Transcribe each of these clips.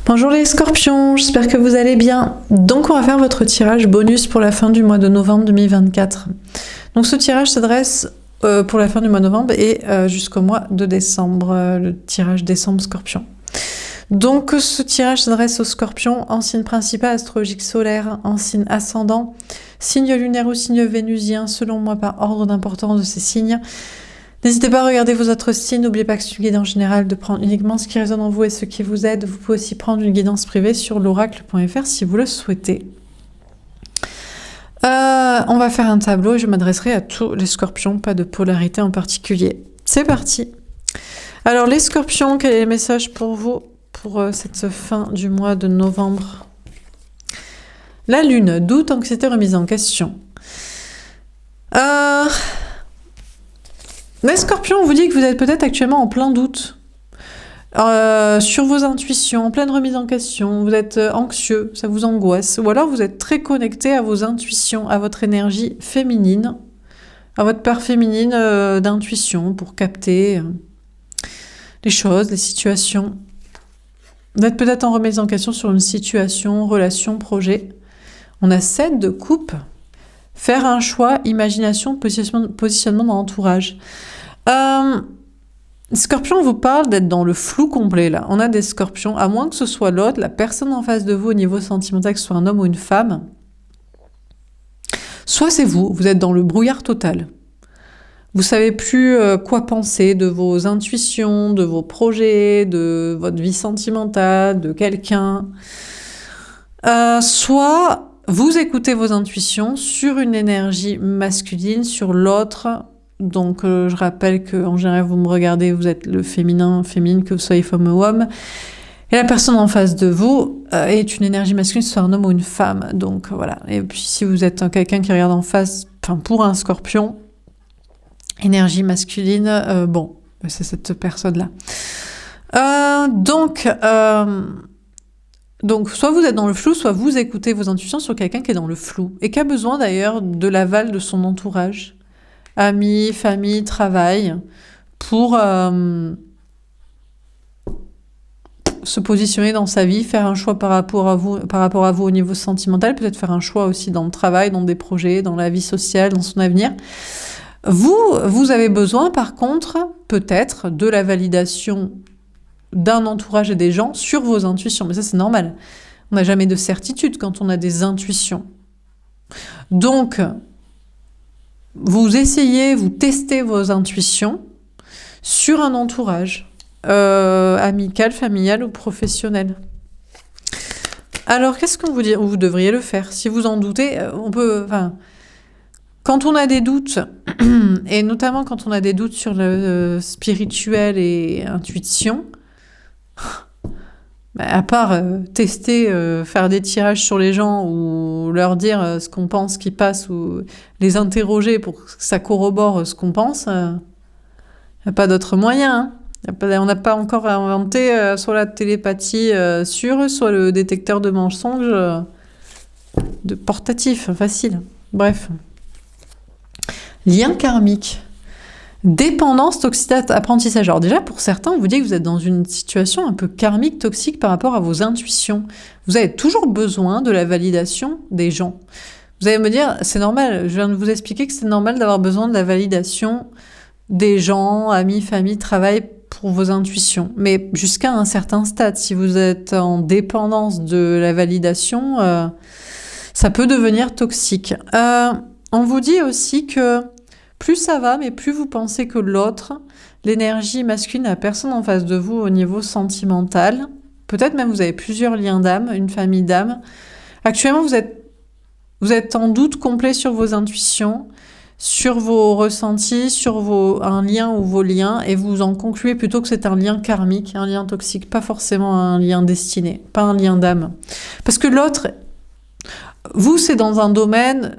Bonjour les scorpions, j'espère que vous allez bien. Donc on va faire votre tirage bonus pour la fin du mois de novembre 2024. Donc ce tirage s'adresse pour la fin du mois de novembre et jusqu'au mois de décembre, le tirage décembre scorpion. Donc ce tirage s'adresse aux scorpions en signe principal astrologique solaire, en signe ascendant, signe lunaire ou signe vénusien, selon moi par ordre d'importance de ces signes. N'hésitez pas à regarder vos autres signes, n'oubliez pas que c'est une guidance générale, de prendre uniquement ce qui résonne en vous et ce qui vous aide. Vous pouvez aussi prendre une guidance privée sur l'oracle.fr si vous le souhaitez. On va faire un tableau et je m'adresserai à tous les scorpions, pas de polarité en particulier. C'est parti. Alors les scorpions, quel est le message pour vous pour cette fin du mois de novembre? La lune, doute, anxiété, remise en question. Les scorpions, on vous dit que vous êtes peut-être actuellement en plein doute sur vos intuitions, en pleine remise en question, vous êtes anxieux, ça vous angoisse, ou alors vous êtes très connecté à vos intuitions, à votre énergie féminine, à votre part féminine d'intuition pour capter les choses, les situations. Vous êtes peut-être en remise en question sur une situation, relation, projet. On a 7 de coupe. Faire un choix, imagination, positionnement dans l'entourage. Scorpion vous parle d'être dans le flou complet là. On a des scorpions, à moins que ce soit l'autre, la personne en face de vous au niveau sentimental, que ce soit un homme ou une femme. Soit c'est vous, vous êtes dans le brouillard total. Vous savez plus quoi penser de vos intuitions, de vos projets, de votre vie sentimentale, de quelqu'un. Soit vous écoutez vos intuitions sur une énergie masculine, sur l'autre. Donc je rappelle qu'en général vous me regardez, vous êtes le féminin, féminine, que vous soyez femme ou homme. Et la personne en face de vous est une énergie masculine, soit un homme ou une femme. Donc voilà. Et puis si vous êtes quelqu'un qui regarde en face, pour un scorpion, énergie masculine, bon, c'est cette personne-là. Donc, soit vous êtes dans le flou, soit vous écoutez vos intuitions sur quelqu'un qui est dans le flou et qui a besoin d'ailleurs de l'aval de son entourage, amis, famille, travail, pour se positionner dans sa vie, faire un choix par rapport à vous au niveau sentimental, peut-être faire un choix aussi dans le travail, dans des projets, dans la vie sociale, dans son avenir. Vous avez besoin, par contre, peut-être, de la validation d'un entourage et des gens sur vos intuitions. Mais ça, c'est normal. On n'a jamais de certitude quand on a des intuitions. Donc, vous essayez, vous testez vos intuitions sur un entourage amical, familial ou professionnel. Alors, qu'est-ce qu'on vous dit? Vous devriez le faire. Si vous en doutez, on peut... Quand on a des doutes, et notamment quand on a des doutes sur le spirituel et intuition, à part tester, faire des tirages sur les gens ou leur dire ce qu'on pense qui passe ou les interroger pour que ça corrobore ce qu'on pense, il n'y a pas d'autre moyen. On n'a pas encore inventé soit la télépathie sûre, soit le détecteur de mensonges de portatif, facile. Bref. Lien karmique. Dépendance, toxicité, apprentissage. Alors déjà, pour certains, on vous dit que vous êtes dans une situation un peu karmique, toxique par rapport à vos intuitions. Vous avez toujours besoin de la validation des gens. Vous allez me dire, c'est normal, je viens de vous expliquer que c'est normal d'avoir besoin de la validation des gens, amis, famille, travail, pour vos intuitions. Mais jusqu'à un certain stade, si vous êtes en dépendance de la validation, ça peut devenir toxique. On vous dit aussi que plus ça va, mais plus vous pensez que l'autre, l'énergie masculine, la personne en face de vous au niveau sentimental, peut-être même vous avez plusieurs liens d'âme, une famille d'âme. Actuellement, vous êtes en doute complet sur vos intuitions, sur vos ressentis, sur un lien ou vos liens, et vous en concluez plutôt que c'est un lien karmique, un lien toxique, pas forcément un lien destiné, pas un lien d'âme. Parce que l'autre, vous, c'est dans un domaine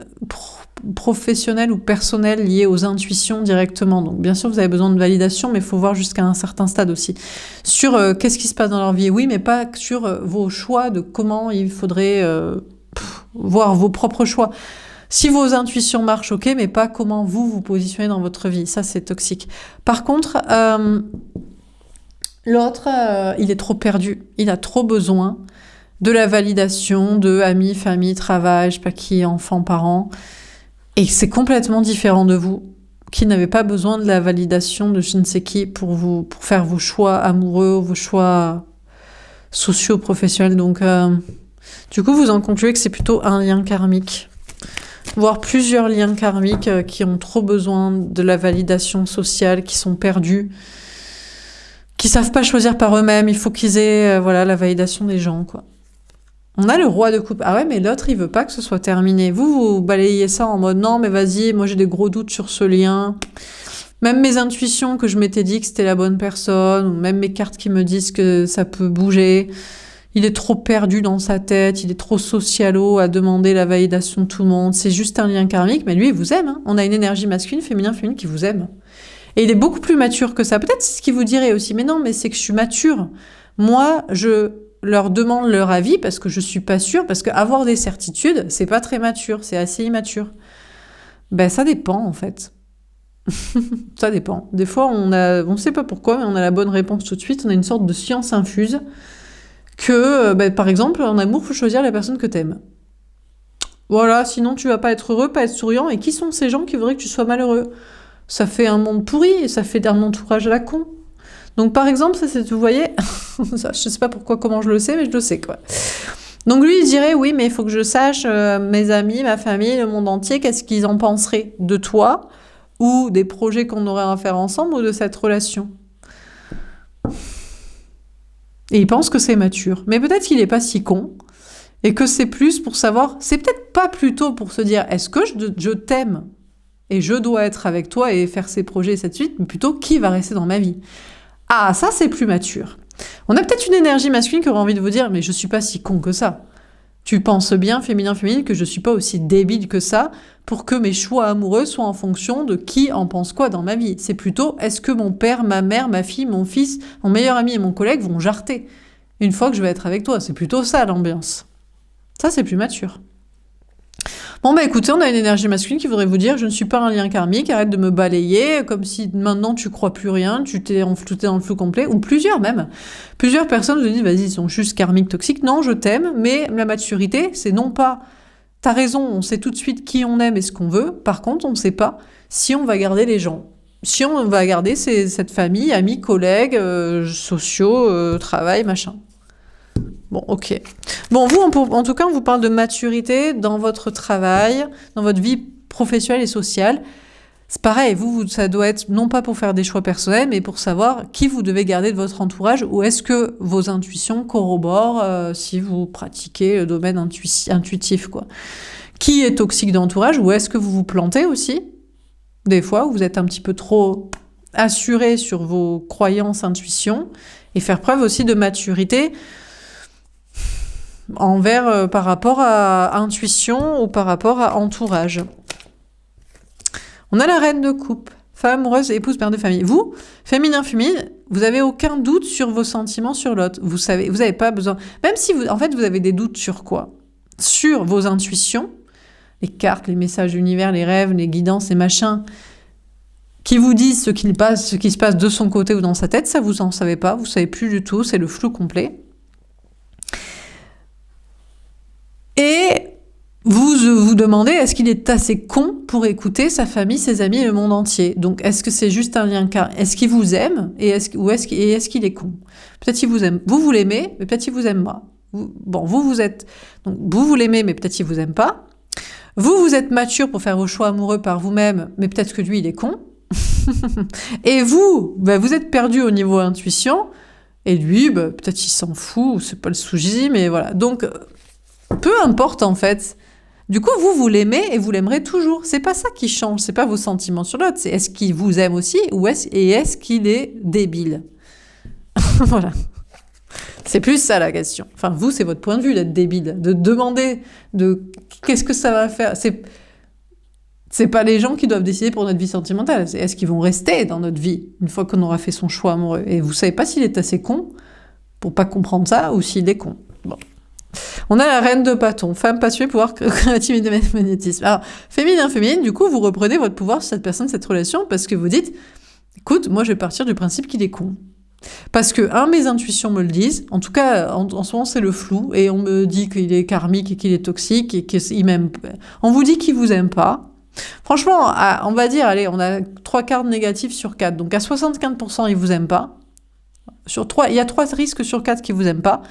professionnel ou personnel lié aux intuitions directement. Donc bien sûr, vous avez besoin de validation, mais il faut voir jusqu'à un certain stade aussi. Sur qu'est-ce qui se passe dans leur vie, oui, mais pas sur vos choix de comment il faudrait voir vos propres choix. Si vos intuitions marchent, ok, mais pas comment vous positionnez dans votre vie. Ça, c'est toxique. Par contre, L'autre, il est trop perdu. Il a trop besoin de la validation de amis, famille, travail, je sais pas qui, enfants, parents. Et c'est complètement différent de vous, qui n'avez pas besoin de la validation de je ne sais qui pour faire vos choix amoureux, vos choix sociaux, professionnels. Donc, du coup, vous en concluez que c'est plutôt un lien karmique. Voire plusieurs liens karmiques qui ont trop besoin de la validation sociale, qui sont perdus, qui savent pas choisir par eux-mêmes. Il faut qu'ils aient la validation des gens, quoi. On a le roi de coupe. Ah ouais, mais l'autre, il veut pas que ce soit terminé. Vous balayez ça en mode non, mais vas-y, moi j'ai des gros doutes sur ce lien. Même mes intuitions que je m'étais dit que c'était la bonne personne, ou même mes cartes qui me disent que ça peut bouger. Il est trop perdu dans sa tête, il est trop socialo à demander la validation de tout le monde. C'est juste un lien karmique, mais lui, il vous aime. Hein. On a une énergie masculine, féminine qui vous aime. Et il est beaucoup plus mature que ça. Peut-être c'est ce qu'il vous dirait aussi. Mais non, mais c'est que je suis mature. Moi, je leur demande leur avis parce que je suis pas sûre, parce qu'avoir des certitudes, c'est pas très mature, c'est assez immature. Ben, ça dépend, en fait. Ça dépend. Des fois, on sait pas pourquoi, mais on a la bonne réponse tout de suite. On a une sorte de science infuse que, par exemple, en amour, faut choisir la personne que t'aimes. Voilà, sinon tu vas pas être heureux, pas être souriant. Et qui sont ces gens qui voudraient que tu sois malheureux ? Ça fait un monde pourri, et ça fait un entourage à la con. Donc par exemple, ça, vous voyez, ça, je sais pas comment je le sais, mais je le sais, quoi. Donc lui, il dirait, oui, mais il faut que je sache, mes amis, ma famille, le monde entier, qu'est-ce qu'ils en penseraient de toi, ou des projets qu'on aurait à faire ensemble, ou de cette relation. Et il pense que c'est mature. Mais peut-être qu'il est pas si con, et que c'est plus pour savoir, c'est peut-être pas plutôt pour se dire, est-ce que je t'aime, et je dois être avec toi et faire ces projets et cette suite, mais plutôt qui va rester dans ma vie. Ah, ça c'est plus mature. On a peut-être une énergie masculine qui aurait envie de vous dire, mais je suis pas si con que ça. Tu penses bien, féminin, que je suis pas aussi débile que ça pour que mes choix amoureux soient en fonction de qui en pense quoi dans ma vie. C'est plutôt, est-ce que mon père, ma mère, ma fille, mon fils, mon meilleur ami et mon collègue vont jarter une fois que je vais être avec toi. C'est plutôt ça l'ambiance. Ça, c'est plus mature. Bon, bah écoutez, on a une énergie masculine qui voudrait vous dire, je ne suis pas un lien karmique, arrête de me balayer, comme si maintenant tu crois plus rien, tu t'es enflouté dans le flou complet, ou plusieurs même. Plusieurs personnes vous disent, vas-y, ils sont juste karmiques, toxiques. Non, je t'aime, mais la maturité, c'est non pas, t'as raison, on sait tout de suite qui on aime et ce qu'on veut, par contre, on ne sait pas si on va garder les gens. Si on va garder cette famille, amis, collègues, sociaux, travail, machin. Bon, ok. Bon, vous, en tout cas, on vous parle de maturité dans votre travail, dans votre vie professionnelle et sociale. C'est pareil, vous, ça doit être non pas pour faire des choix personnels, mais pour savoir qui vous devez garder de votre entourage, ou est-ce que vos intuitions corroborent si vous pratiquez le domaine intuitif, quoi. Qui est toxique d'entourage, ou est-ce que vous vous plantez aussi ? Des fois, vous êtes un petit peu trop assuré sur vos croyances, intuitions, et faire preuve aussi de maturité par rapport à intuition ou par rapport à entourage. On a la reine de coupe, femme amoureuse, épouse, mère de famille. Vous, féminin, vous avez aucun doute sur vos sentiments sur l'autre. Vous avez pas besoin. Même si vous avez des doutes sur quoi ? Sur vos intuitions, les cartes, les messages de l'univers, les rêves, les guidances, les machins, qui vous disent ce qui se passe de son côté ou dans sa tête, ça vous en savez pas, vous savez plus du tout, c'est le flou complet. Et vous vous demandez, est-ce qu'il est assez con pour écouter sa famille, ses amis et le monde entier ? Donc, est-ce que c'est juste un lien car est-ce qu'il vous aime et est-ce qu'il est con ? Peut-être qu'il vous aime. Vous l'aimez, mais peut-être qu'il vous aime pas. Vous l'aimez, mais peut-être qu'il vous aime pas. Vous êtes mature pour faire vos choix amoureux par vous-même, mais peut-être que lui, il est con. Et vous êtes perdu au niveau intuition, et lui, peut-être il s'en fout, c'est pas le souci, mais voilà. Donc, peu importe en fait. Du coup, vous l'aimez et vous l'aimerez toujours. C'est pas ça qui change, c'est pas vos sentiments sur l'autre, c'est est-ce qu'il vous aime aussi ou est-ce qu'il est débile. Voilà. C'est plus ça la question. Enfin, vous, c'est votre point de vue d'être débile, de demander qu'est-ce que ça va faire. C'est pas les gens qui doivent décider pour notre vie sentimentale. C'est est-ce qu'ils vont rester dans notre vie une fois qu'on aura fait son choix amoureux. Et vous savez pas s'il est assez con pour pas comprendre ça ou s'il est con. Bon. On a la reine de bâton, femme passionnée, pouvoir créative et magnétisme. Alors, féminin, du coup, vous reprenez votre pouvoir sur cette personne, cette relation, parce que vous dites, écoute, moi je vais partir du principe qu'il est con. Parce que, mes intuitions me le disent. En tout cas, en ce moment, c'est le flou. Et on me dit qu'il est karmique et qu'il est toxique et qu'il m'aime. On vous dit qu'il vous aime pas. Franchement, on va dire, allez, on a 3 cartes négatives sur 4. Donc, à 75%, il vous aime pas. Il y a 3 risques sur 4 qui vous aiment pas.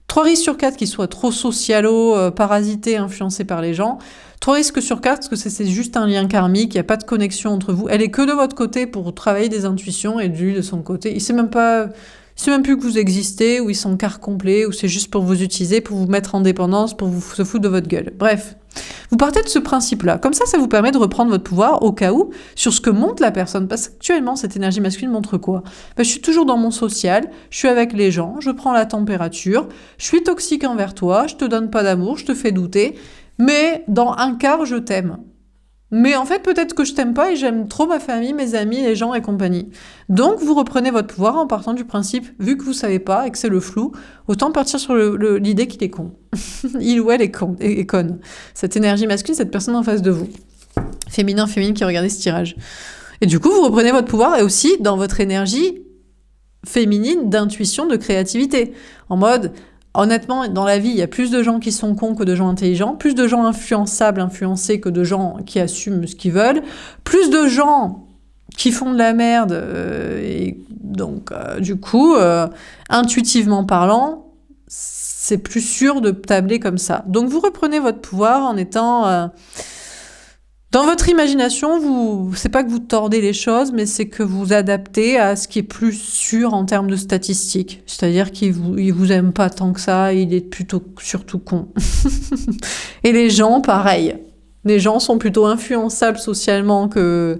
3 risques sur 4 qui soient trop socialo, parasités, influencés par les gens. 3 risques sur 4 parce que c'est juste un lien karmique, il n'y a pas de connexion entre vous. Elle est que de votre côté pour travailler des intuitions et lui de son côté. Il sait même plus que vous existez, ou ils sont quart complet, ou c'est juste pour vous utiliser, pour vous mettre en dépendance, pour vous se foutre de votre gueule. Bref. Vous partez de ce principe-là. Comme ça vous permet de reprendre votre pouvoir au cas où sur ce que montre la personne. Parce qu'actuellement, cette énergie masculine montre quoi ? Je suis toujours dans mon social, je suis avec les gens, je prends la température, je suis toxique envers toi, je te donne pas d'amour, je te fais douter, mais dans un quart, je t'aime. Mais en fait, peut-être que je t'aime pas et j'aime trop ma famille, mes amis, les gens et compagnie. Donc, vous reprenez votre pouvoir en partant du principe, vu que vous savez pas et que c'est le flou, autant partir sur l'idée qu'il est con. Il ou elle est conne. Cette énergie masculine, cette personne en face de vous. Féminin, féminine qui regardez ce tirage. Et du coup, vous reprenez votre pouvoir et aussi dans votre énergie féminine d'intuition, de créativité. En mode... Honnêtement, dans la vie, il y a plus de gens qui sont cons que de gens intelligents, plus de gens influençables, influencés que de gens qui assument ce qu'ils veulent, plus de gens qui font de la merde, et donc du coup, intuitivement parlant, c'est plus sûr de tabler comme ça. Donc vous reprenez votre pouvoir en étant... Dans votre imagination, c'est pas que vous tordez les choses, mais c'est que vous adaptez à ce qui est plus sûr en termes de statistiques. C'est-à-dire qu'il vous aime pas tant que ça, il est surtout con. Et les gens, pareil. Les gens sont plutôt influençables socialement que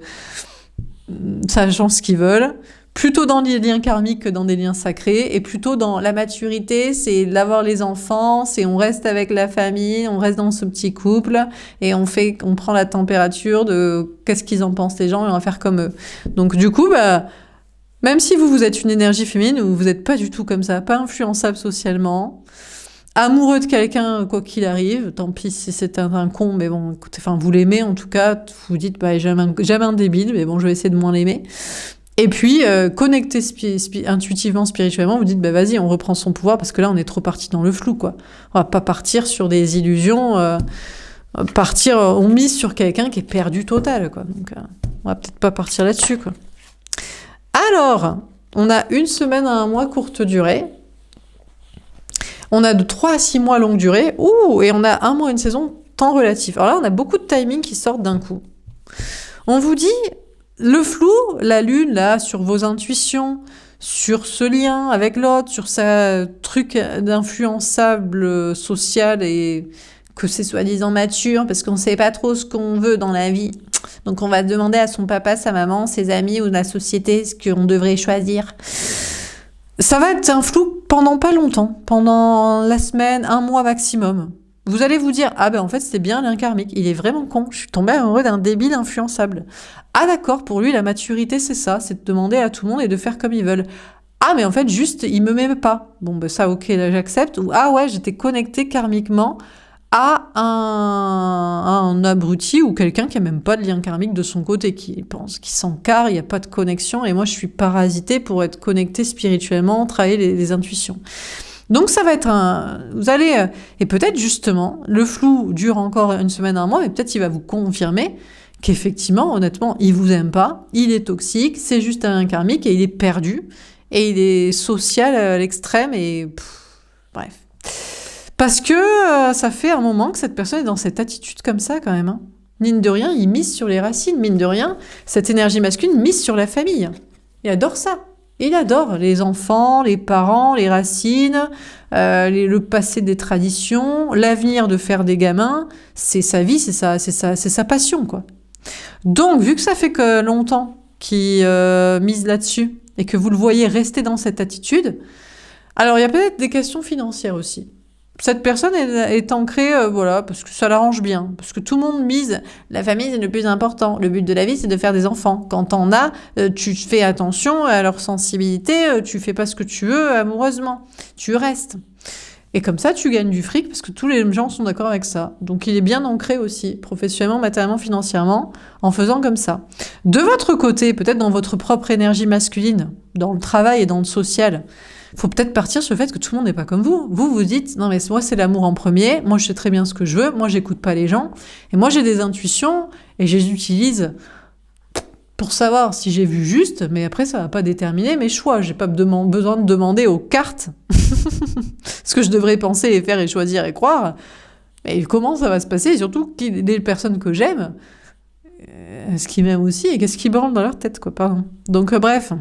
sachant ce qu'ils veulent. Plutôt dans des liens karmiques que dans des liens sacrés, et plutôt dans la maturité, c'est d'avoir les enfants, c'est on reste avec la famille, on reste dans ce petit couple, et on prend la température de qu'est-ce qu'ils en pensent les gens, et on va faire comme eux. Donc du coup, même si vous êtes une énergie féminine, vous n'êtes pas du tout comme ça, pas influençable socialement, amoureux de quelqu'un quoi qu'il arrive, tant pis si c'est un con, mais bon, écoutez, vous l'aimez en tout cas, vous dites, j'aime un débile, mais bon, je vais essayer de moins l'aimer. Et puis, connecté intuitivement, spirituellement, vous dites, vas-y, on reprend son pouvoir, parce que là, on est trop parti dans le flou, quoi. On va pas partir sur des illusions, on mise sur quelqu'un qui est perdu total, quoi. Donc, on va peut-être pas partir là-dessus, quoi. Alors, on a 1 semaine à 1 mois courte durée. On a de 3 à 6 mois longue durée. Et on a 1 mois, 1 saison, temps relatif. Alors là, on a beaucoup de timing qui sortent d'un coup. On vous dit... Le flou, la lune, là, sur vos intuitions, sur ce lien avec l'autre, sur ce truc d'influençable social et que c'est soi-disant mature, parce qu'on sait pas trop ce qu'on veut dans la vie. Donc on va demander à son papa, sa maman, ses amis ou la société ce qu'on devrait choisir. Ça va être un flou pendant pas longtemps, pendant la semaine, 1 mois maximum. Vous allez vous dire, en fait, c'était bien lien karmique. Il est vraiment con. Je suis tombée amoureux d'un débile influençable. Ah, d'accord, pour lui, la maturité, c'est ça. C'est de demander à tout le monde et de faire comme ils veulent. Ah, mais en fait, juste, il me m'aime pas. Bon, ça, ok, là, j'accepte. Ou, j'étais connectée karmiquement à un abruti ou quelqu'un qui a même pas de lien karmique de son côté, qui pense, qui s'encarre, il n'y a pas de connexion. Et moi, je suis parasitée pour être connectée spirituellement, travailler les intuitions. Donc ça va être vous allez, et peut-être justement, le flou dure encore 1 semaine, 1 mois, mais peut-être il va vous confirmer qu'effectivement, honnêtement, il vous aime pas, il est toxique, c'est juste un karmique et il est perdu, et il est social à l'extrême, et bref. Parce que ça fait un moment que cette personne est dans cette attitude comme ça quand même. Mine de rien, il mise sur les racines, mine de rien, cette énergie masculine mise sur la famille. Il adore ça. Il adore les enfants, les parents, les racines, le passé des traditions, l'avenir de faire des gamins. C'est sa vie, c'est sa passion, quoi. Donc, vu que ça fait que longtemps qu'il mise là-dessus et que vous le voyez rester dans cette attitude, alors il y a peut-être des questions financières aussi. Cette personne est ancrée, parce que ça l'arrange bien. Parce que tout le monde mise, la famille c'est le plus important. Le but de la vie c'est de faire des enfants. Quand t'en as, tu fais attention à leur sensibilité, tu fais pas ce que tu veux amoureusement. Tu restes. Et comme ça, tu gagnes du fric parce que tous les gens sont d'accord avec ça. Donc il est bien ancré aussi, professionnellement, matériellement, financièrement, en faisant comme ça. De votre côté, peut-être dans votre propre énergie masculine, dans le travail et dans le social, il faut peut-être partir sur le fait que tout le monde n'est pas comme vous. Vous vous dites, non mais moi c'est l'amour en premier, moi je sais très bien ce que je veux, moi j'écoute pas les gens, et moi j'ai des intuitions, et je les utilise pour savoir si j'ai vu juste, mais après ça va pas déterminer mes choix. J'ai pas besoin de demander aux cartes ce que je devrais penser et faire et choisir et croire. Mais comment ça va se passer? Et surtout, les personnes que j'aime, ce qu'ils m'aiment aussi, et qu'est-ce qui branle dans leur tête, quoi, pardon. Donc, bref.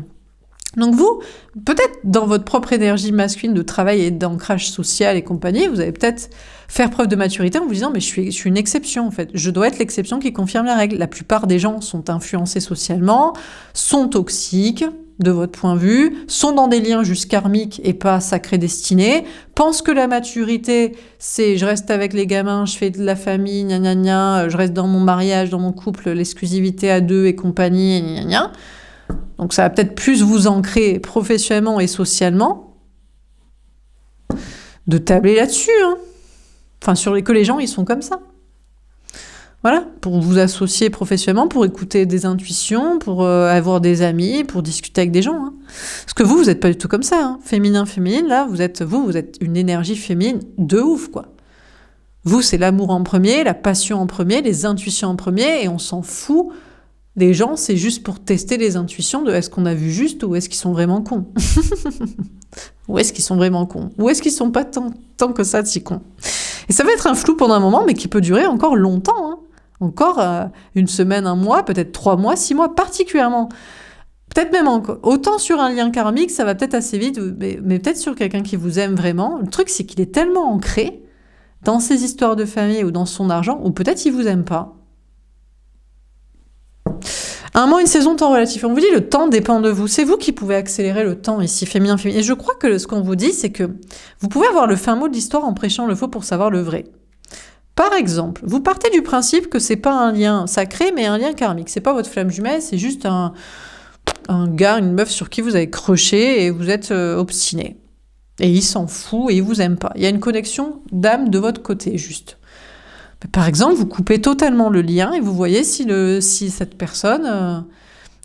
Donc vous, peut-être dans votre propre énergie masculine de travail et d'ancrage social et compagnie, vous allez peut-être faire preuve de maturité en vous disant « mais je suis une exception en fait, je dois être l'exception qui confirme la règle ». La plupart des gens sont influencés socialement, sont toxiques de votre point de vue, sont dans des liens juste karmiques et pas sacrés destinés, pensent que la maturité c'est je reste avec les gamins, je fais de la famille, gna gna gna, je reste dans mon mariage, dans mon couple, l'exclusivité à deux et compagnie, gna gna gna. Donc ça va peut-être plus vous ancrer professionnellement et socialement, de tabler là-dessus. Hein. Enfin, que les gens, ils sont comme ça. Voilà, pour vous associer professionnellement, pour écouter des intuitions, pour avoir des amis, pour discuter avec des gens. Hein. Parce que vous n'êtes pas du tout comme ça. Hein. Féminin, féminine, là, vous êtes une énergie féminine de ouf, quoi. Vous, c'est l'amour en premier, la passion en premier, les intuitions en premier, et on s'en fout. Les gens, c'est juste pour tester les intuitions de est-ce qu'on a vu juste ou est-ce qu'ils sont vraiment cons. Ou est-ce qu'ils sont vraiment cons. Ou est-ce qu'ils sont pas tant que ça si cons. Et ça va être un flou pendant un moment, mais qui peut durer encore longtemps. Hein. Encore une semaine, un mois, peut-être 3 mois, 6 mois, particulièrement. Peut-être même encore. Autant sur un lien karmique, ça va peut-être assez vite, mais peut-être sur quelqu'un qui vous aime vraiment. Le truc, c'est qu'il est tellement ancré dans ses histoires de famille ou dans son argent, ou peut-être il vous aime pas. Un mois, une saison, temps relatif. On vous dit le temps dépend de vous. C'est vous qui pouvez accélérer le temps ici, féminin, féminin. Et je crois que ce qu'on vous dit, c'est que vous pouvez avoir le fin mot de l'histoire en prêchant le faux pour savoir le vrai. Par exemple, vous partez du principe que c'est pas un lien sacré, mais un lien karmique. C'est pas votre flamme jumelle, c'est juste un gars, une meuf sur qui vous avez croché et vous êtes obstiné. Et il s'en fout et il vous aime pas. Il y a une connexion d'âme de votre côté, juste. Par exemple, vous coupez totalement le lien et vous voyez si cette personne,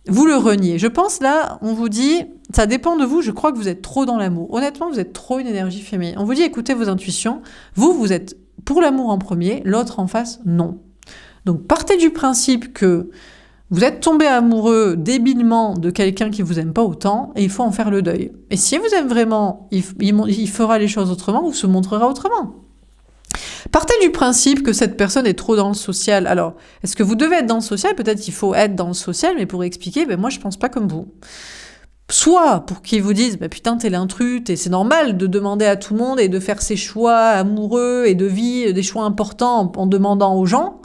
vous le reniez. Je pense là, on vous dit, ça dépend de vous, je crois que vous êtes trop dans l'amour. Honnêtement, vous êtes trop une énergie féminine. On vous dit, écoutez vos intuitions. Vous êtes pour l'amour en premier, l'autre en face, non. Donc partez du principe que vous êtes tombé amoureux débilement de quelqu'un qui vous aime pas autant et il faut en faire le deuil. Et si vous aime vraiment, il fera les choses autrement ou se montrera autrement. Partez du principe que cette personne est trop dans le social. Alors, est-ce que vous devez être dans le social? Peut-être qu'il faut être dans le social, mais pour expliquer, moi je pense pas comme vous. Soit pour qu'ils vous disent, putain t'es l'intrus, c'est normal de demander à tout le monde et de faire ses choix amoureux et de vie, des choix importants en demandant aux gens.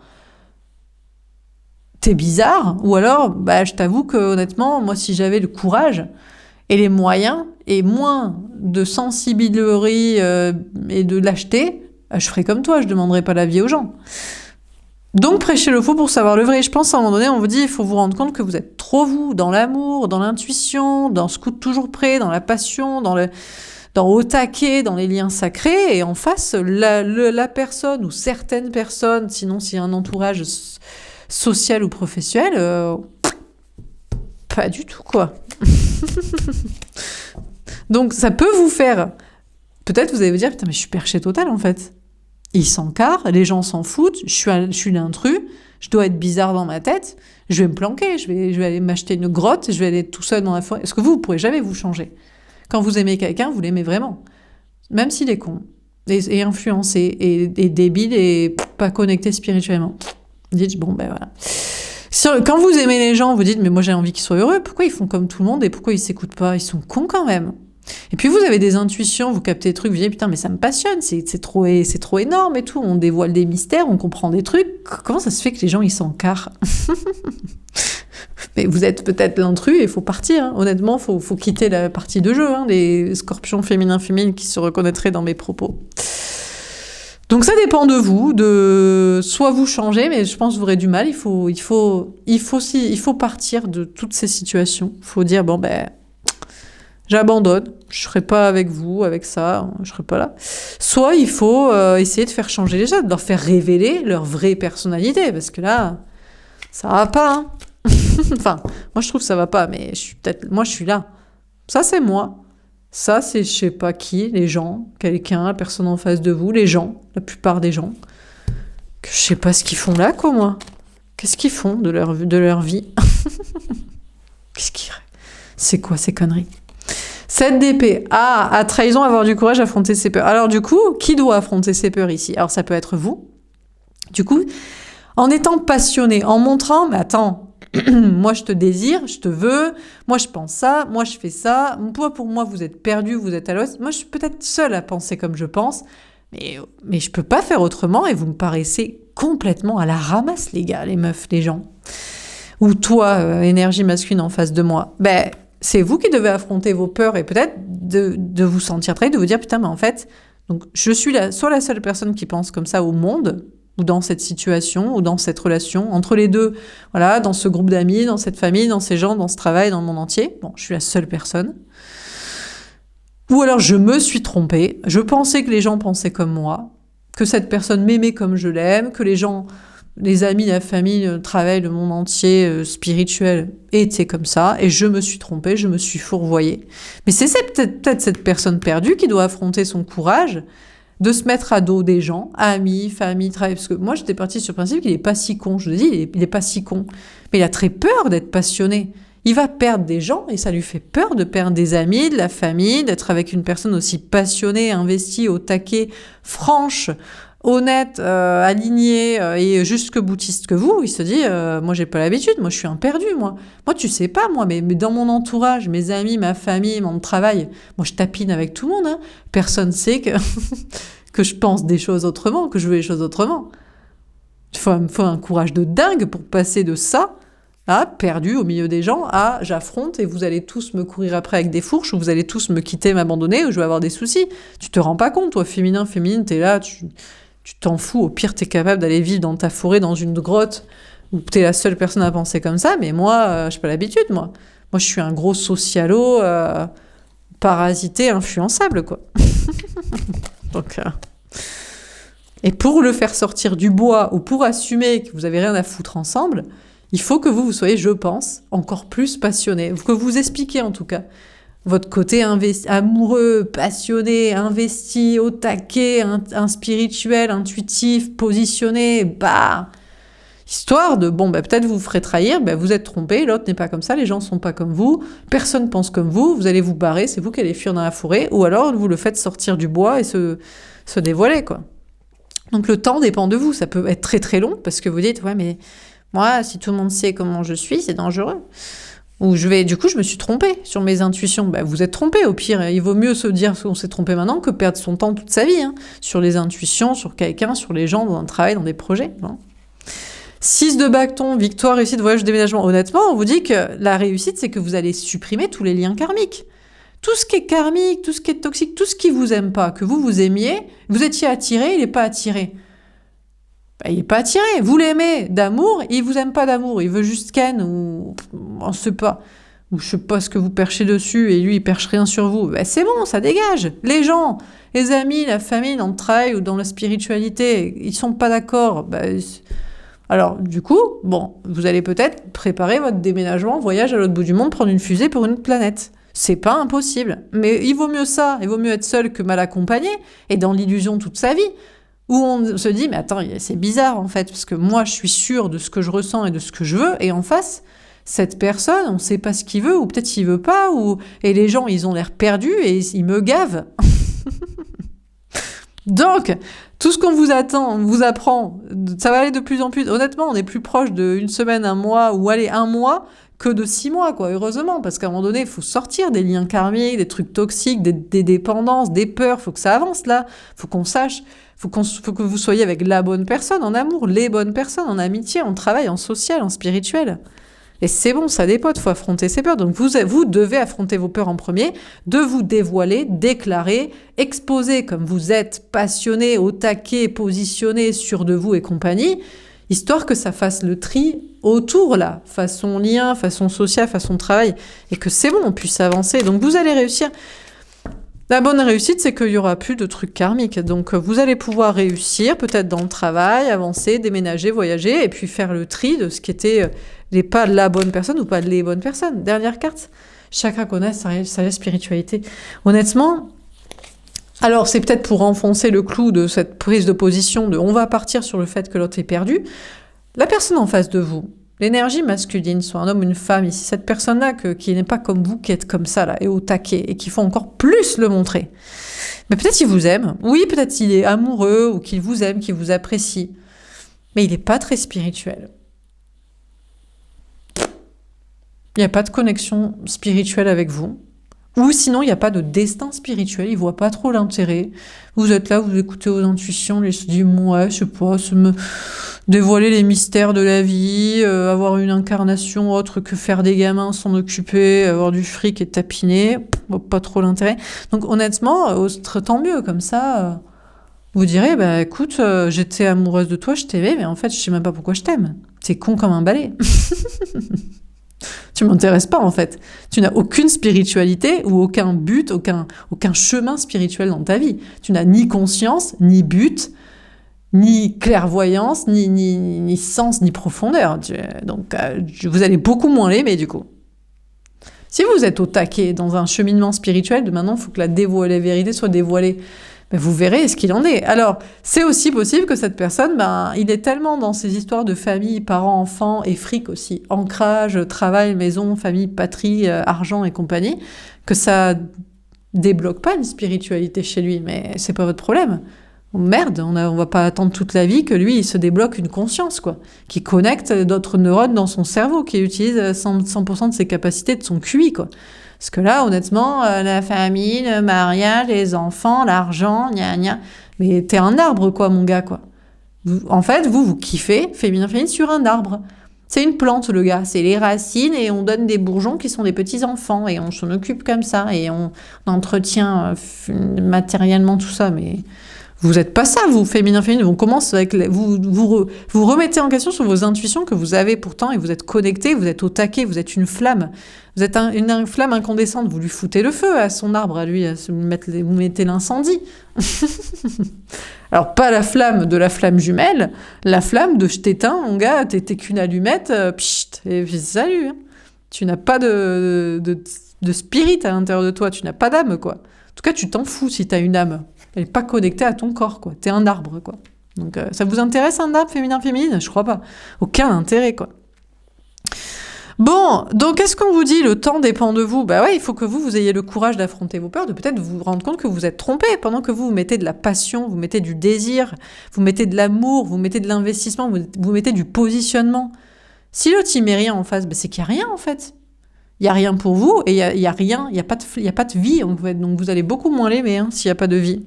T'es bizarre. Ou alors, je t'avoue que honnêtement, moi si j'avais le courage et les moyens et moins de sensiblerie et de lâcheté, je ferais comme toi, je demanderais pas l'avis aux gens. Donc prêchez le faux pour savoir le vrai. Je pense à un moment donné, on vous dit, il faut vous rendre compte que vous êtes trop vous, dans l'amour, dans l'intuition, dans ce coup de toujours prêt, dans la passion, dans au taquet, dans les liens sacrés, et en face, la personne ou certaines personnes, sinon s'il y a un entourage social ou professionnel, pas du tout, quoi. Donc ça peut vous faire... Peut-être vous allez vous dire, putain, mais je suis perché total, en fait. Il s'encarre, les gens s'en foutent, je suis l'intrus, je dois être bizarre dans ma tête, je vais me planquer, je vais aller m'acheter une grotte, je vais aller être tout seul dans la forêt. Est-ce que vous pourrez jamais vous changer? Quand vous aimez quelqu'un, vous l'aimez vraiment. Même s'il est con, et influencé, et débile, et pas connecté spirituellement. Vous dites, voilà. Quand vous aimez les gens, vous dites, mais moi j'ai envie qu'ils soient heureux, pourquoi ils font comme tout le monde, et pourquoi ils s'écoutent pas? Ils sont cons quand même. Et puis vous avez des intuitions, vous captez des trucs, vous dites putain mais ça me passionne, c'est trop énorme et tout, on dévoile des mystères, on comprend des trucs, comment ça se fait que les gens ils s'encarrent? Mais vous êtes peut-être l'intrus et il faut partir, hein. Honnêtement, faut quitter la partie de jeu, hein, les scorpions féminins qui se reconnaîtraient dans mes propos. Donc ça dépend de vous, soit vous changez, mais je pense que vous aurez du mal, il faut partir de toutes ces situations, il faut dire j'abandonne, je serai pas avec vous, avec ça, je serai pas là. Soit il faut essayer de faire changer les gens, de leur faire révéler leur vraie personnalité, parce que là, ça va pas, hein. Enfin, moi je trouve que ça va pas, mais moi je suis là. Ça c'est moi. Ça c'est je sais pas qui, les gens, quelqu'un, la personne en face de vous, les gens, la plupart des gens. Que je sais pas ce qu'ils font là, quoi, moi. Qu'est-ce qu'ils font de leur vie? C'est quoi ces conneries? 7 d'épée. Ah, à trahison, avoir du courage, affronter ses peurs. Alors du coup, qui doit affronter ses peurs ici? Alors ça peut être vous. Du coup, en étant passionné, en montrant, mais attends, moi je te désire, je te veux, moi je pense ça, moi je fais ça, pour moi vous êtes perdu, vous êtes à l'os, moi je suis peut-être seule à penser comme je pense, mais je peux pas faire autrement et vous me paraissez complètement à la ramasse les gars, les meufs, les gens. Ou toi, énergie masculine en face de moi, c'est vous qui devez affronter vos peurs et peut-être de vous sentir trahi, de vous dire putain mais en fait, donc je suis soit la seule personne qui pense comme ça au monde, ou dans cette situation, ou dans cette relation, entre les deux, voilà, dans ce groupe d'amis, dans cette famille, dans ces gens, dans ce travail, dans le monde entier. Bon, je suis la seule personne. Ou alors je me suis trompée, je pensais que les gens pensaient comme moi, que cette personne m'aimait comme je l'aime, que les gens, les amis, la famille, le travail, le monde entier, spirituel, étaient comme ça, et je me suis trompée, je me suis fourvoyée. Mais c'est peut-être cette personne perdue qui doit affronter son courage, de se mettre à dos des gens, amis, famille, travail. Parce que moi, j'étais partie sur le principe qu'il n'est pas si con. Je vous dis, il est pas si con. Mais il a très peur d'être passionné. Il va perdre des gens et ça lui fait peur de perdre des amis, de la famille, d'être avec une personne aussi passionnée, investie, au taquet, franche, honnête, alignée et jusque boutiste que vous. Il se dit, moi, j'ai pas l'habitude. Moi, je suis un perdu, moi. Moi, tu sais pas, moi, mais dans mon entourage, mes amis, ma famille, mon travail, moi, je tapine avec tout le monde. Hein. Personne sait que je pense des choses autrement, que je veux les choses autrement. Il faut un courage de dingue pour passer de ça à perdu au milieu des gens à j'affronte et vous allez tous me courir après avec des fourches ou vous allez tous me quitter, m'abandonner ou je vais avoir des soucis. Tu te rends pas compte, toi, féminine, t'es là, tu t'en fous. Au pire, t'es capable d'aller vivre dans ta forêt, dans une grotte où t'es la seule personne à penser comme ça, mais moi, j'ai pas l'habitude, moi. Moi, je suis un gros socialo, parasité, influençable, quoi. Donc, et pour le faire sortir du bois ou pour assumer que vous avez rien à foutre ensemble, il faut que vous soyez, je pense, encore plus passionné, que vous expliquiez en tout cas votre côté amoureux, passionné, investi, au taquet, un spirituel, intuitif, positionné, histoire de, peut-être vous ferez trahir, vous êtes trompé, l'autre n'est pas comme ça, les gens sont pas comme vous, personne pense comme vous allez vous barrer, c'est vous qui allez fuir dans la forêt, ou alors vous le faites sortir du bois et se dévoiler, quoi. Donc le temps dépend de vous, ça peut être très très long, parce que vous dites, ouais, mais moi, si tout le monde sait comment je suis, c'est dangereux. Ou du coup, je me suis trompée sur mes intuitions. Vous êtes trompé, au pire. Il vaut mieux se dire qu'on s'est trompé maintenant que perdre son temps toute sa vie, hein, sur les intuitions, sur quelqu'un, sur les gens, dans un travail, dans des projets. Hein. 6 de bâton, victoire, réussite, voyage, déménagement. Honnêtement, on vous dit que la réussite, c'est que vous allez supprimer tous les liens karmiques. Tout ce qui est karmique, tout ce qui est toxique, tout ce qui vous aime pas, que vous aimiez, vous étiez attiré, il n'est pas attiré. Il n'est pas attiré. Vous l'aimez d'amour, il vous aime pas d'amour. Il veut juste ken ou on sait pas. Ou je sais pas ce que vous perchez dessus et lui il perche rien sur vous. C'est bon, ça dégage. Les gens, les amis, la famille, dans le travail ou dans la spiritualité, ils sont pas d'accord. Alors du coup, vous allez peut-être préparer votre déménagement, voyage à l'autre bout du monde, prendre une fusée pour une autre planète. C'est pas impossible. Mais il vaut mieux ça, il vaut mieux être seul que mal accompagné et dans l'illusion toute sa vie. Où on se dit, mais attends, c'est bizarre en fait, parce que moi je suis sûre de ce que je ressens et de ce que je veux, et en face, cette personne, on ne sait pas ce qu'il veut, ou peut-être qu'il veut pas, et les gens, ils ont l'air perdus, et ils me gavent. Donc, tout ce qu'on vous apprend, ça va aller de plus en plus. Honnêtement, on est plus proche d'une semaine, un mois, ou allez, un mois, que de 6 mois, quoi, heureusement, parce qu'à un moment donné, il faut sortir des liens karmiques, des trucs toxiques, des dépendances, des peurs, il faut que ça avance là, faut qu'on sache, faut que vous soyez avec la bonne personne en amour, les bonnes personnes en amitié, en travail, en social, en spirituel. Et c'est bon, ça dépote, faut affronter ses peurs. Donc vous devez affronter vos peurs en premier, de vous dévoiler, déclarer, exposer comme vous êtes, passionné, au taquet, positionné, sûr de vous et compagnie. histoire que ça fasse le tri autour, là, façon lien, façon sociale, façon travail, et que c'est bon, on puisse avancer. Donc vous allez réussir. La bonne réussite, c'est qu'il n'y aura plus de trucs karmiques. Donc vous allez pouvoir réussir, peut-être dans le travail, avancer, déménager, voyager, et puis faire le tri de ce qui était pas la bonne personne ou pas les bonnes personnes. Dernière carte, chacun connaît sa spiritualité. Honnêtement, alors c'est peut-être pour enfoncer le clou de cette prise de position de on va partir sur le fait que l'autre est perdu. La personne en face de vous, l'énergie masculine, soit un homme ou une femme, ici, cette personne-là qui n'est pas comme vous, qui êtes comme ça, là, et au taquet, et qu'il faut encore plus le montrer. Mais peut-être qu'il vous aime, oui, peut-être qu'il est amoureux, ou qu'il vous aime, qu'il vous apprécie, mais il n'est pas très spirituel. Il n'y a pas de connexion spirituelle avec vous. Ou sinon, il n'y a pas de destin spirituel, il ne voit pas trop l'intérêt. Vous êtes là, vous écoutez vos intuitions, il se dit, ouais, je sais pas, me dévoiler les mystères de la vie, avoir une incarnation autre que faire des gamins, s'en occuper, avoir du fric et tapiner, pas trop l'intérêt. Donc honnêtement, tant mieux, comme ça, vous direz, bah écoute, j'étais amoureuse de toi, je t'aimais, mais en fait, je sais même pas pourquoi je t'aime. T'es con comme un balai. Tu m'intéresses pas en fait. Tu n'as aucune spiritualité ou aucun but, aucun chemin spirituel dans ta vie. Tu n'as ni conscience, ni but, ni clairvoyance, ni sens, ni profondeur. Donc vous allez beaucoup moins l'aimer du coup. Si vous êtes au taquet dans un cheminement spirituel, de maintenant il faut que la vérité soit dévoilée. Ben, vous verrez ce qu'il en est. Alors, c'est aussi possible que cette personne, il est tellement dans ces histoires de famille, parents, enfants et fric aussi, ancrage, travail, maison, famille, patrie, argent et compagnie, que ça débloque pas une spiritualité chez lui, mais c'est pas votre problème. Merde, on va pas attendre toute la vie que lui, il se débloque une conscience, quoi, qui connecte d'autres neurones dans son cerveau, qui utilise 100% de ses capacités, de son QI, quoi. Parce que là, honnêtement, la famille, le mariage, les enfants, l'argent, gna gna. Mais t'es un arbre, quoi, mon gars, quoi. En fait, vous kiffez féminin sur un arbre. C'est une plante, le gars. C'est les racines et on donne des bourgeons qui sont des petits enfants et on s'en occupe comme ça et on entretient matériellement tout ça. Mais vous êtes pas ça, vous, féminin. On commence avec vous remettez en question sur vos intuitions que vous avez pourtant et vous êtes connecté, vous êtes au taquet, vous êtes une flamme. Vous êtes une flamme incandescente, vous lui foutez le feu à son arbre, à lui, vous mettez l'incendie. Alors, pas la flamme de la flamme jumelle, la flamme de je t'éteins, mon gars, t'es qu'une allumette, pchit, et puis salut. Hein. Tu n'as pas de spirit à l'intérieur de toi, tu n'as pas d'âme, quoi. En tout cas, tu t'en fous si t'as une âme. Elle n'est pas connectée à ton corps, quoi. T'es un arbre, quoi. Donc, ça vous intéresse un arbre féminin-féminine ? Je crois pas. Aucun intérêt, quoi. Bon, donc qu'est-ce qu'on vous dit ? Le temps dépend de vous. Bah ouais, il faut que vous ayez le courage d'affronter vos peurs, de peut-être vous rendre compte que vous êtes trompé. Pendant que vous mettez de la passion, vous mettez du désir, vous mettez de l'amour, vous mettez de l'investissement, vous mettez du positionnement. Si l'autre il met rien en face, c'est qu'il n'y a rien en fait. Il n'y a rien pour vous et il y a rien, il n'y a pas de vie en fait. Donc vous allez beaucoup moins l'aimer s'il n'y a pas de vie.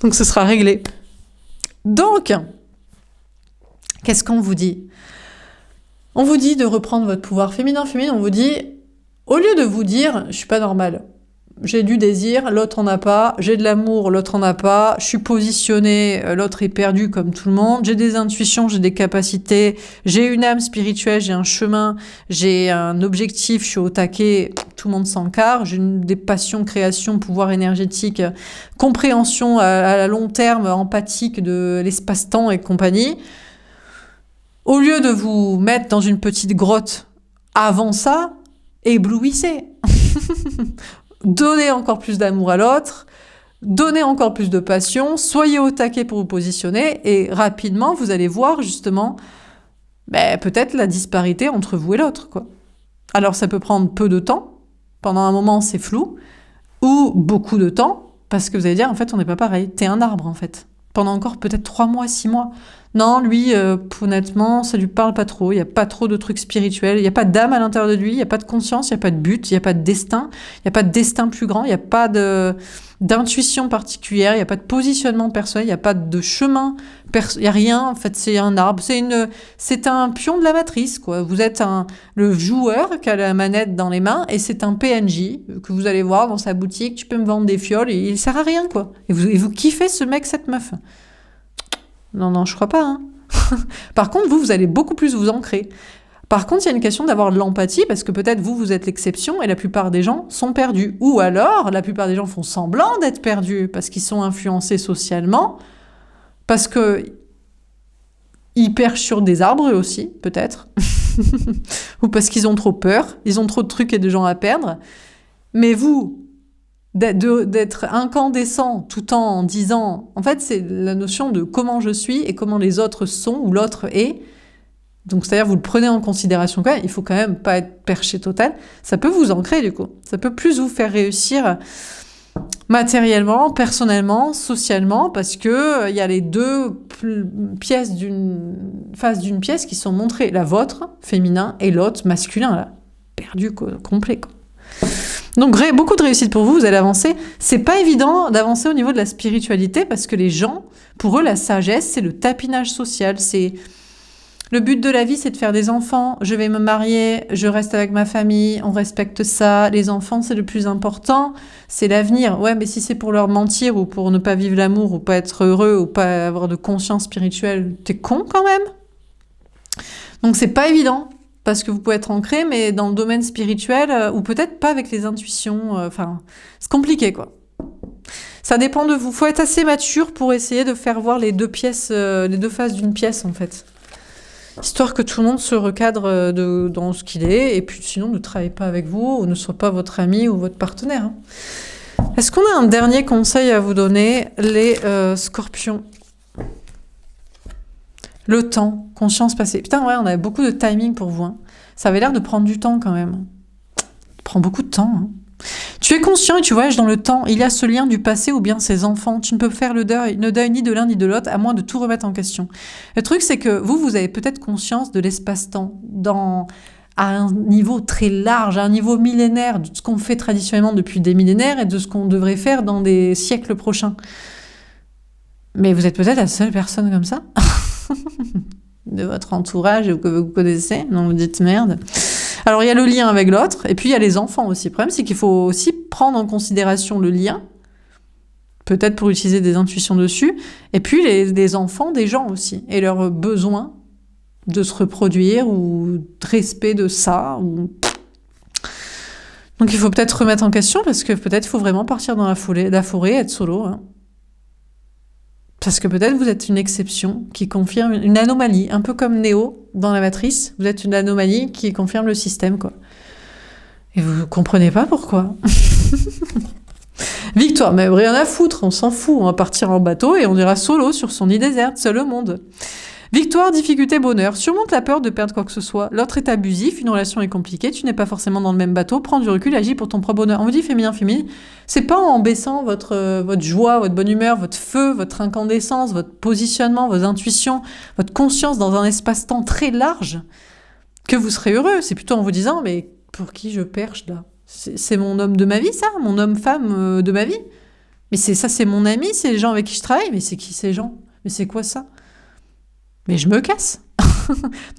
Donc ce sera réglé. Donc, qu'est-ce qu'on vous dit ? On vous dit de reprendre votre pouvoir féminin, on vous dit, au lieu de vous dire, je suis pas normale, j'ai du désir, l'autre en a pas, j'ai de l'amour, l'autre en a pas, je suis positionnée, l'autre est perdu comme tout le monde, j'ai des intuitions, j'ai des capacités, j'ai une âme spirituelle, j'ai un chemin, j'ai un objectif, je suis au taquet, tout le monde s'encarre, j'ai des passions, création, pouvoir énergétique, compréhension à long terme, empathique de l'espace-temps et compagnie. Au lieu de vous mettre dans une petite grotte avant ça, éblouissez. Donnez encore plus d'amour à l'autre, donnez encore plus de passion, soyez au taquet pour vous positionner et rapidement, vous allez voir justement peut-être la disparité entre vous et l'autre, quoi. Alors ça peut prendre peu de temps, pendant un moment c'est flou, ou beaucoup de temps, parce que vous allez dire en fait on n'est pas pareil, t'es un arbre en fait. Pendant encore peut-être 3 mois, 6 mois. Non, lui, honnêtement, ça lui parle pas trop. Il n'y a pas trop de trucs spirituels. Il n'y a pas d'âme à l'intérieur de lui. Il n'y a pas de conscience. Il n'y a pas de but. Il n'y a pas de destin. Il n'y a pas de destin plus grand. Il n'y a pas d'intuition particulière. Il n'y a pas de positionnement personnel. Il n'y a pas de chemin. Il n'y a rien. En fait, c'est un arbre. C'est un pion de la matrice, quoi. Vous êtes le joueur qui a la manette dans les mains et c'est un PNJ que vous allez voir dans sa boutique. Tu peux me vendre des fioles et il sert à rien, quoi. Et vous kiffez ce mec, cette meuf. Non, je crois pas, Par contre, vous allez beaucoup plus vous ancrer. Par contre, il y a une question d'avoir de l'empathie, parce que peut-être vous êtes l'exception et la plupart des gens sont perdus. Ou alors, la plupart des gens font semblant d'être perdus parce qu'ils sont influencés socialement, parce que ils perchent sur des arbres eux aussi, peut-être. Ou parce qu'ils ont trop peur, ils ont trop de trucs et de gens à perdre. Mais vous, d'être incandescent tout en disant... En fait, c'est la notion de comment je suis et comment les autres sont ou l'autre est. Donc, c'est-à-dire, vous le prenez en considération quand même. Il faut quand même pas être perché total. Ça peut vous ancrer, du coup. Ça peut plus vous faire réussir matériellement, personnellement, socialement, parce que y a les deux pièces d'une face d'une pièce qui sont montrées. La vôtre, féminin, et l'autre, masculin, là. Perdu, complet, quoi. Donc, beaucoup de réussite pour vous, vous allez avancer. C'est pas évident d'avancer au niveau de la spiritualité, parce que les gens, pour eux, la sagesse, c'est le tapinage social, c'est... Le but de la vie, c'est de faire des enfants. Je vais me marier, je reste avec ma famille, on respecte ça. Les enfants, c'est le plus important. C'est l'avenir. Ouais, mais si c'est pour leur mentir ou pour ne pas vivre l'amour ou pas être heureux ou pas avoir de conscience spirituelle, t'es con quand même. Donc c'est pas évident parce que vous pouvez être ancré, mais dans le domaine spirituel ou peut-être pas avec les intuitions. Enfin, c'est compliqué quoi. Ça dépend de vous. Faut être assez mature pour essayer de faire voir les deux pièces, les deux faces d'une pièce en fait. Histoire que tout le monde se recadre dans ce qu'il est, et puis sinon ne travaille pas avec vous, ou ne soit pas votre ami ou votre partenaire. Est-ce qu'on a un dernier conseil à vous donner, les scorpions? Le temps, conscience passée. Putain, ouais, on avait beaucoup de timing pour vous. Hein. Ça avait l'air de prendre du temps quand même. Ça prend beaucoup de temps. Hein. Tu es conscient et tu voyages dans le temps. Il y a ce lien du passé ou bien ses enfants. Tu ne peux faire le deuil ni de l'un ni de l'autre, à moins de tout remettre en question. Le truc, c'est que vous avez peut-être conscience de l'espace-temps à un niveau très large, à un niveau millénaire, de ce qu'on fait traditionnellement depuis des millénaires et de ce qu'on devrait faire dans des siècles prochains. Mais vous êtes peut-être la seule personne comme ça de votre entourage ou que vous connaissez. Non, vous dites merde. Alors, il y a le lien avec l'autre, et puis il y a les enfants aussi. Le problème, c'est qu'il faut aussi prendre en considération le lien, peut-être pour utiliser des intuitions dessus, et puis les enfants des gens aussi, et leurs besoins de se reproduire, ou de respect de ça. Donc, il faut peut-être remettre en question, parce que peut-être il faut vraiment partir dans la forêt, être solo. Hein. Parce que peut-être vous êtes une exception qui confirme une anomalie, un peu comme Néo dans la Matrice. Vous êtes une anomalie qui confirme le système, quoi. Et vous comprenez pas pourquoi. Victoire, mais rien à foutre, on s'en fout. On va partir en bateau et on ira solo sur son île déserte, seul au monde. Victoire, difficulté, bonheur. Surmonte la peur de perdre quoi que ce soit. L'autre est abusif, une relation est compliquée, tu n'es pas forcément dans le même bateau. Prends du recul, agis pour ton propre bonheur. On vous dit féminin. C'est pas en baissant votre joie, votre bonne humeur, votre feu, votre incandescence, votre positionnement, vos intuitions, votre conscience dans un espace-temps très large que vous serez heureux. C'est plutôt en vous disant, mais pour qui je perche là ? C'est mon homme de ma vie, ça ? Mon homme-femme de ma vie ? Mais c'est mon ami, c'est les gens avec qui je travaille. Mais c'est qui ces gens ? Mais c'est quoi ça ? Mais je me casse.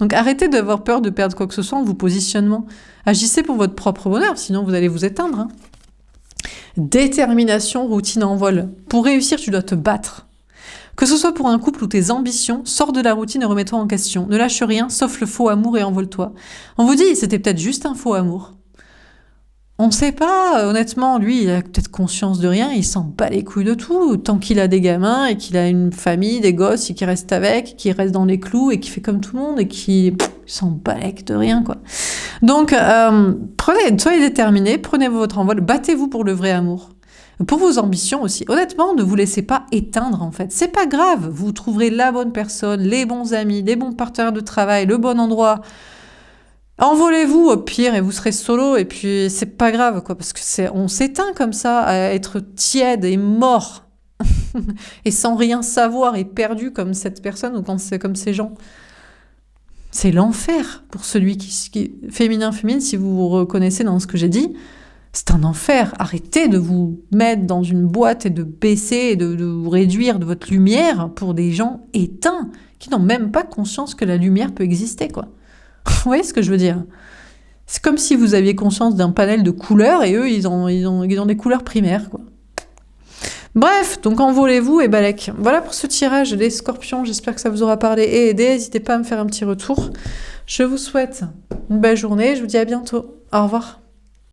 Donc arrêtez d'avoir peur de perdre quoi que ce soit en vous positionnement. Agissez pour votre propre bonheur, sinon vous allez vous éteindre. Hein. Détermination, routine en vol. Pour réussir, tu dois te battre. Que ce soit pour un couple ou tes ambitions, sors de la routine et remets-toi en question. Ne lâche rien, sauf le faux amour et envole-toi. On vous dit, c'était peut-être juste un faux amour. On ne sait pas, honnêtement, lui, il a peut-être conscience de rien, il s'en bat les couilles de tout, tant qu'il a des gamins et qu'il a une famille, des gosses, et qu'il reste avec, qu'il reste dans les clous et qu'il fait comme tout le monde et qu'il s'en balèque de rien, quoi. Donc, soyez déterminés, prenez votre envol, battez-vous pour le vrai amour. Pour vos ambitions aussi. Honnêtement, ne vous laissez pas éteindre, en fait. C'est pas grave, vous trouverez la bonne personne, les bons amis, les bons partenaires de travail, le bon endroit. Envolez-vous au pire et vous serez solo et puis c'est pas grave quoi parce que on s'éteint comme ça à être tiède et mort et sans rien savoir et perdu comme cette personne ou comme ces gens. C'est l'enfer pour celui qui féminin si vous vous reconnaissez dans ce que j'ai dit. C'est un enfer. Arrêtez de vous mettre dans une boîte et de baisser et de vous réduire de votre lumière pour des gens éteints qui n'ont même pas conscience que la lumière peut exister quoi. Vous voyez ce que je veux dire ? C'est comme si vous aviez conscience d'un panel de couleurs et eux, ils ont des couleurs primaires, quoi. Bref, donc envolez-vous et balèque. Voilà pour ce tirage des scorpions. J'espère que ça vous aura parlé et aidé. N'hésitez pas à me faire un petit retour. Je vous souhaite une belle journée. Je vous dis à bientôt. Au revoir.